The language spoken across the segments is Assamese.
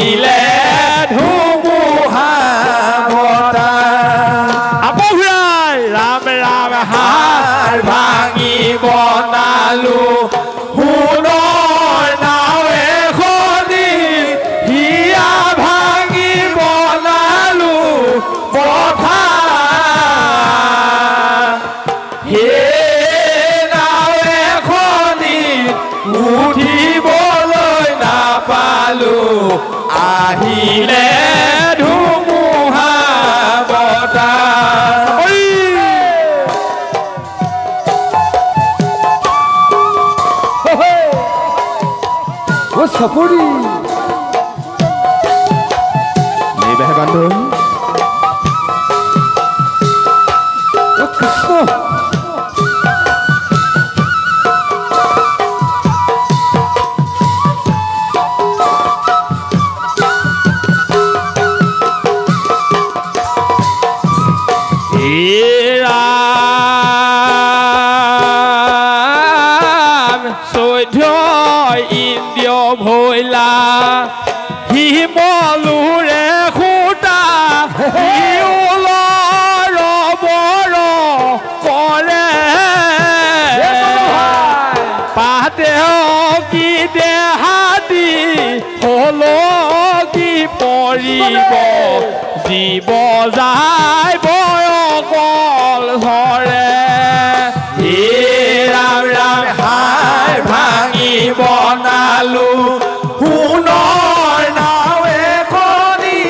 আহিলে ধুমুহা বতাহ আকৌ ঘূৰাই ৰাম ৰাম হাড় ভাঙি বনালো সোণৰ নাও এখনি হিয়া ভাঙি বনালো পথাৰ হে নাও এখনি উঠিবলৈ নাপালো আহিলে ধুমুহা বতাহ ও সাপুৰি নেবে বান্ধু ও কৃষ্ণ ৰাম চৈধ্য ইন্দ্ৰিয় ভৈলা হিমলুৰে সূতা শিউলৰ বৰ কৰে পাতে কি দেহাতি হলকি পৰিব জীৱ যায় বয়কল ধৰে হে ৰাম ৰাম হাড় ভাঙি বনালো সোণৰ নাও এখনি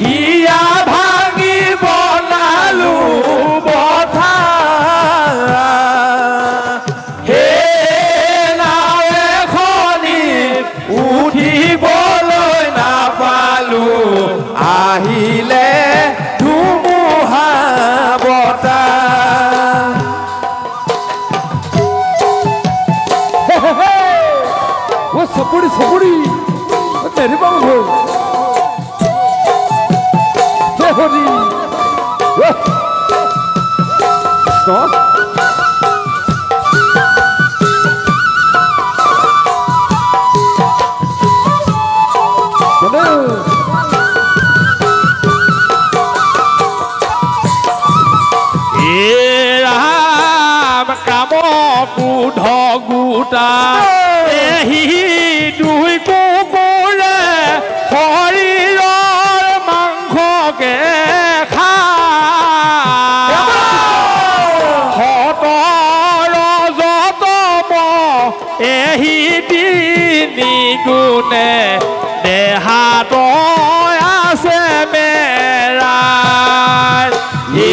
হিয়া ভাঙি বনালো পথাৰ হে নাও এখনি উঠিবলৈ নাপালো আহিলে ধুমুহা বতাহ ও সাপুৰি সাপুৰি তেৰে বাবু হে হৰি কৃষ্ণ ৰাম কাম কুধ গোটা এহি দুই কুকুৰে শৰীৰৰ মাংসকে খাৰ যতম এহি তিনি গুণে দেহাত আছে মেৰা হে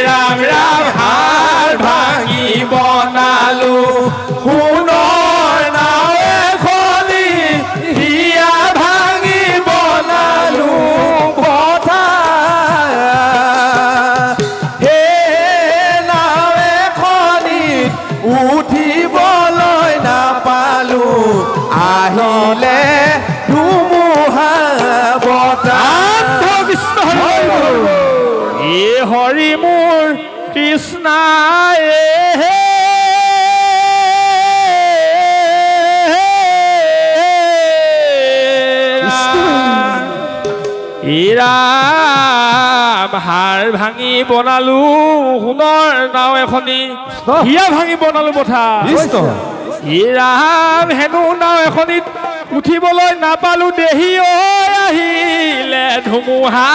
ৰাম ৰাম হাড় ভাঙি বনালো সোণৰ নাও এখনি হিয়া ভাঙি বনালো পথাৰ হে নাও এখনিত উঠিবলৈ নাপালো আহিলে ধুমুহা বতাহ কৃষ্ণ এ হৰি মোৰ কৃষ্ণায় ৰাম হাড় ভাঙি বনালো সোণৰ নাও এখনি হিয়া ভাঙি বনালো পথাৰ ৰাম হেনো নাও এখনিত উঠিবলৈ নাপালো দেহি আহিলে ধুমুহা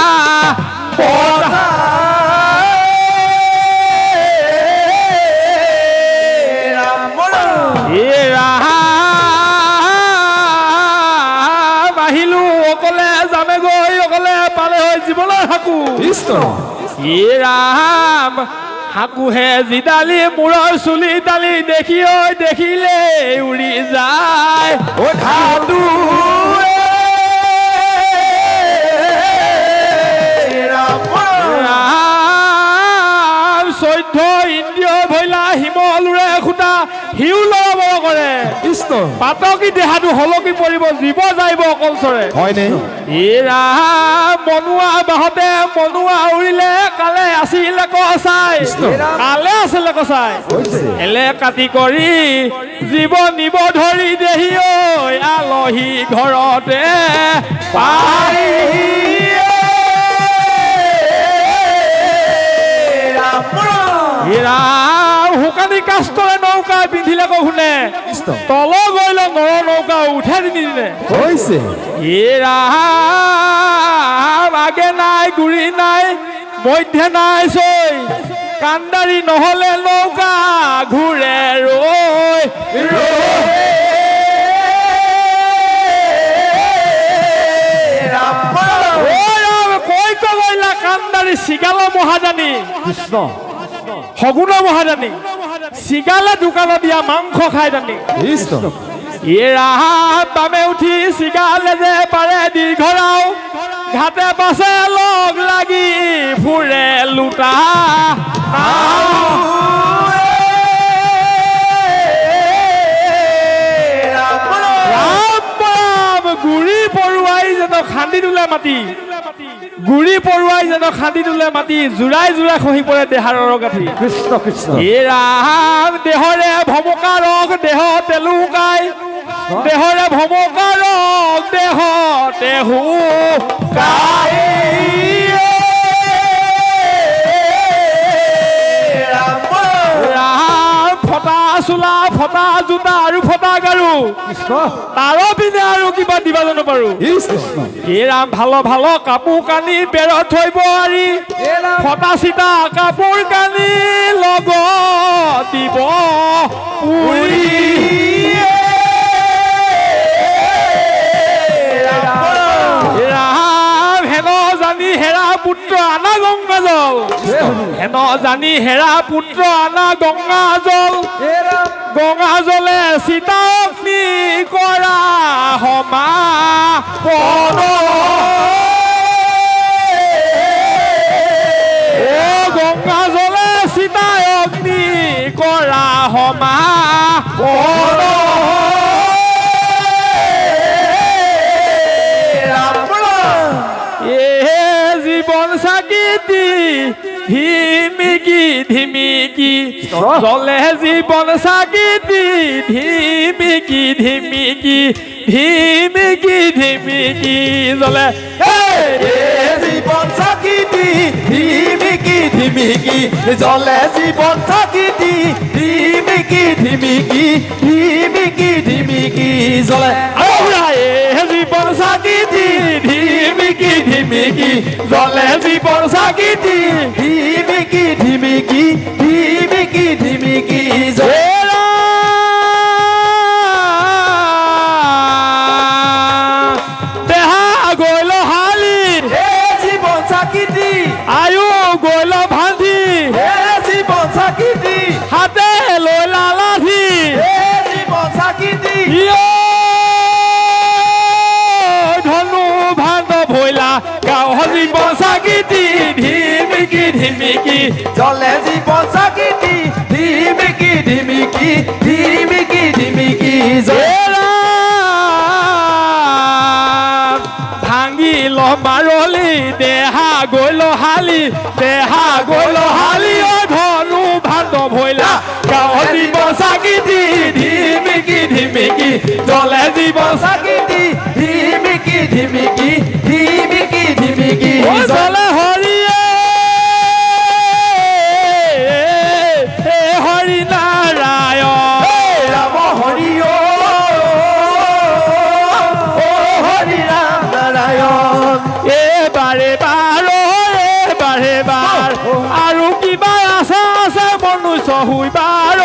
আহিলো অকলে যামেগৈ অকলে পালে হৈ জীৱনৰ হাকু ৰাম হাকুহে জিদালি মূৰৰ চুলি দালি দেখিলে উৰি যায় চৈধ্য ইন্দ্ৰিয় ভৈলা হিমলুৰে খুটা শিউলৰ বৰ কৰে কৃষ্ণ পাতকি দেহাটো হলকি পৰিব জীৱ যাইব অকলচৰে হয়নে এ ৰাম মনুৱা বাহতে মনুৱা উৰিলে কালে আছিলে কচাই কালে আছিলে কচাই এলে কাটি কৰি জীৱ নিব ধৰি দেহি ঐ আলহী ঘৰতে পাই শুকানি কাষ্টৰে নৌকা পিন্ধিলে আকৌ শুনে তল গৈ নৰ নৌকা উঠাই নিদিলে আগে নাই গুৰি নাই মধ্যে নাই চৈ কান্দাৰী নহলে নৌকা ঘূৰে ৰৈ কৈ কবইলা কান্দাৰী চিগাল মহাজানী কৃষ্ণ সগুণ মহাজানী চিগালে দোকানত দিয়া মাংস খাই জানি কৃষ্ণ বামে উঠি চিগালে যে পাৰে দীৰ্ঘৰাও ঘাটে পাছে লগ লাগি ফুৰে লুটা গুৰি পৰুৱাই যেন খান্দি তোলে মাটি গুৰি পৰুৱাই যেন খান্দি তোলে মাটি জোৰাই জোৰাই খহি পৰে দেহাৰৰ গাঠি কৃষ্ণ কৃষ্ণ ৰাম দেহৰে ভমকা ৰস দেহ তেলুকাই দেহৰে ভমকা ৰস দেহ তেহু ৰাম ফটা চোলা ফটা জোতা আৰু ফটা গাৰু কৃষ্ণ তাৰ পিনে আৰু কিবা দিবা জানো পাৰো কৃষ্ণ ৰাম ভাল ভাল কাপোৰ কানি বেৰত থৈব আৰি ফটা চিটা কাপোৰ কানি লগত দিব পুৰি ৰাম হেন জানি হেৰা পুত্ৰ আনা গংগা জল হেন জানি হেৰা পুত্ৰ আনা গংগা জল গংগা জলে সীতা অগ্নি কৰা সমা গংগা জলে সীতা অগ্নি কৰা সমা জীবন চাকিতি ধিমিকি ধিমিকি জলে জীবন চাকিতি ধিমিকি ধিমিকি ধিমিকি ধিমিকি জলে জীবন চাকিতি ধিমিকি ধিমিকি জলে জীবন চাকিতি ধিমিকি ধিমিকি ধিমিকি ধিমিকি জলে জীবন চাকিতি ধিমিকি ধিমিকি জলে জীবন চাকিতি ধিমিকি ধিমিকি ধিমিকি ধিমিকি জলে দেহা গইল হালি জীবন চাকিতি আয়ু গইল ভান্ধি জীবন চাকিতি হাতে লইলা লাঠি জীবন চাকিতি ধনু ভাণ্ড ভৈলা গাঁও জীবন চাকিতি ধিমিকি ধিমিকি জলে জীবন চাকিতি ধিমিকি ধিমিকি ধিমিকি ধিমিকি জলে ভাঙিল মাৰলি দেহা গইল হালি দেহা গইল হালি ধনু ভাণ্ড ভৈলা গাঁও জীবন চাকিতি ধিমিকি ধিমিকি জলে জীবন চাকিতি ধিমিকি ধিমিকি ধিমিকি ধিমিকি জলে হৰিয়ে হৰি নাৰায়ণ ৰাম হৰি হৰি ৰাম নাৰায়ণ এবাৰে বাৰ আৰু কিবা আছে আছে মনুষ্য হুইবাৰ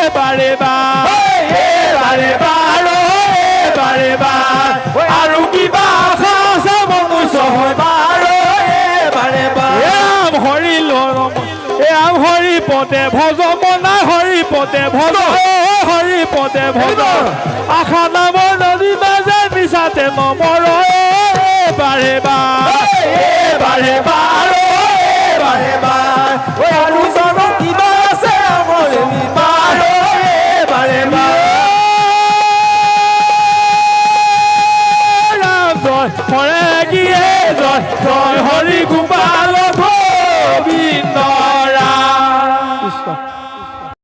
এবাৰে বাৰ আৰু কিবা আছে আছে মনুষ্য হুইবাৰ ৰাম হৰি ৰাম হৰি পদে ভজ মনা হৰি পদে ভজ হৰি পদে ভজ আশা নামৰ নদী মাজে মিছাতে নমৰ বাৰে বাৰ আৰু জন কিবা আছে আমাৰ বাৰে ৰাম জয় হৰে গিয়ে জয় জয় হৰি গোপাল